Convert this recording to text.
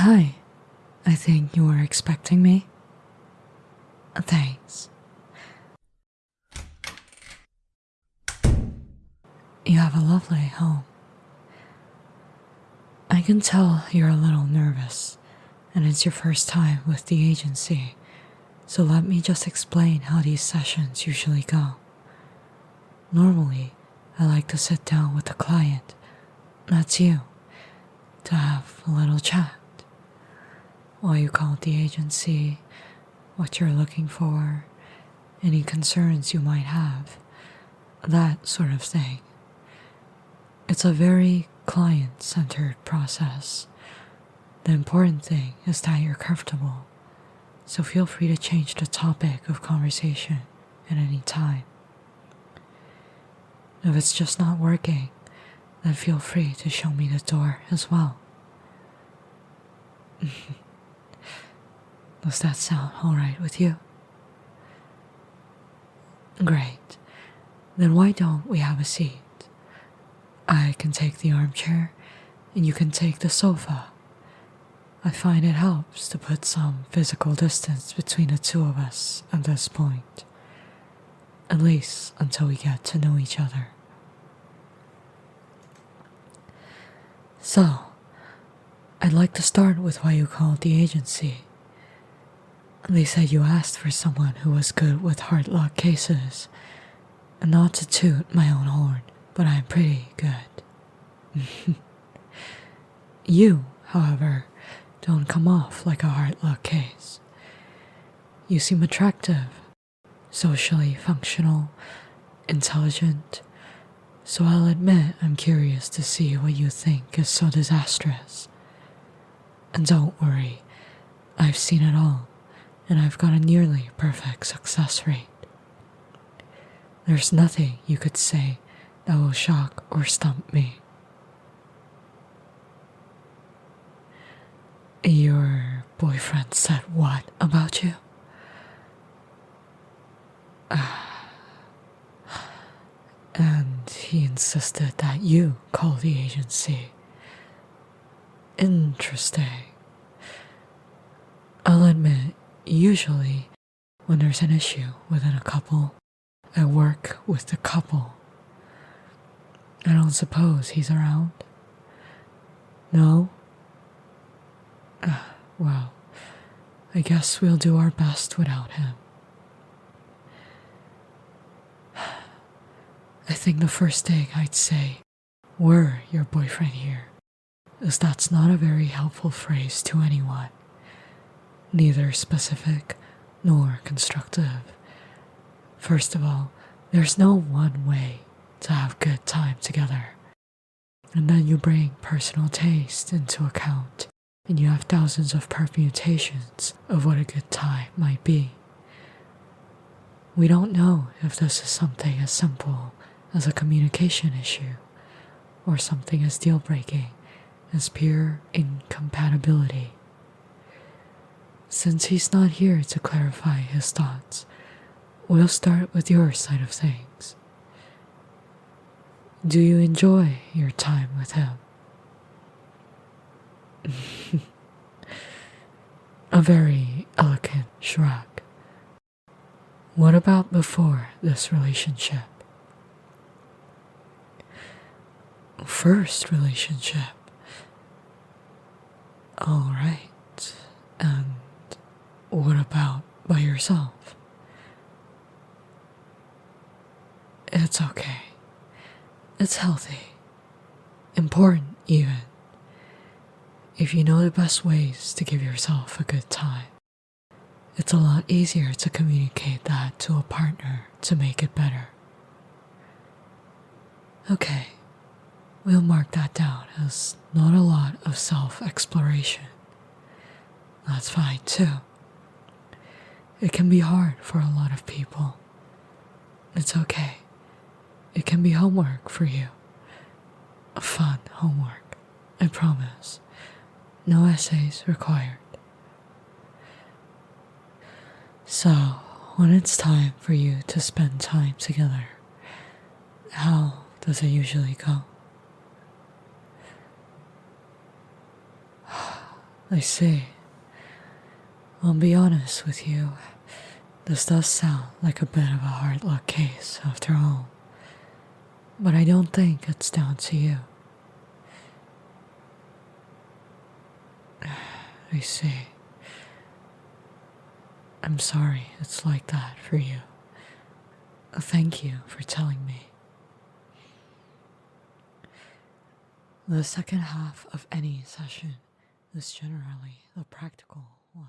Hi, I think you were expecting me. Thanks. You have a lovely home. I can tell you're a little nervous, and it's your first time with the agency, so let me just explain how these sessions usually go. Normally, I like to sit down with the client, that's you, to have a little chat. Why you called the agency, what you're looking for, any concerns you might have, that sort of thing. It's a very client-centered process. The important thing is that you're comfortable, so feel free to change the topic of conversation at any time. If it's just not working, then feel free to show me the door as well. Does that sound alright with you? Great. Then why don't we have a seat? I can take the armchair, and you can take the sofa. I find it helps to put some physical distance between the two of us at this point. At least until we get to know each other. So, I'd like to start with why you called the agency. They said you asked for someone who was good with hard luck cases. And not to toot my own horn, but I'm pretty good. You, however, don't come off like a hard luck case. You seem attractive, socially functional, intelligent, so I'll admit I'm curious to see what you think is so disastrous. And don't worry, I've seen it all, and I've got a nearly perfect success rate. There's nothing you could say that will shock or stump me. Your boyfriend said what about you? And he insisted that you call the agency. Interesting. I'll admit, usually, when there's an issue within a couple, I work with the couple. I don't suppose he's around? No? Well, I guess we'll do our best without him. I think the first thing I'd say, were your boyfriend here, is that's not a very helpful phrase to anyone. Neither specific nor constructive. First of all, there's no one way to have good time together. And then you bring personal taste into account, and you have thousands of permutations of what a good time might be. We don't know if this is something as simple as a communication issue, or something as deal-breaking as pure incompatibility. Since he's not here to clarify his thoughts, we'll start with your side of things. Do you enjoy your time with him? A very elegant shrug. What about before this relationship? First relationship. Alright. And what about by yourself? It's okay. It's healthy. Important even. If you know the best ways to give yourself a good time, it's a lot easier to communicate that to a partner to make it better. Okay, we'll mark that down as not a lot of self-exploration. That's fine too. It can be hard for a lot of people. It's okay. It can be homework for you. A fun homework, I promise. No essays required. So, when it's time for you to spend time together, how does it usually go? I see. I'll be honest with you. This does sound like a bit of a hard luck case, after all. But I don't think it's down to you. I see. I'm sorry it's like that for you. Thank you for telling me. The second half of any session is generally the practical one.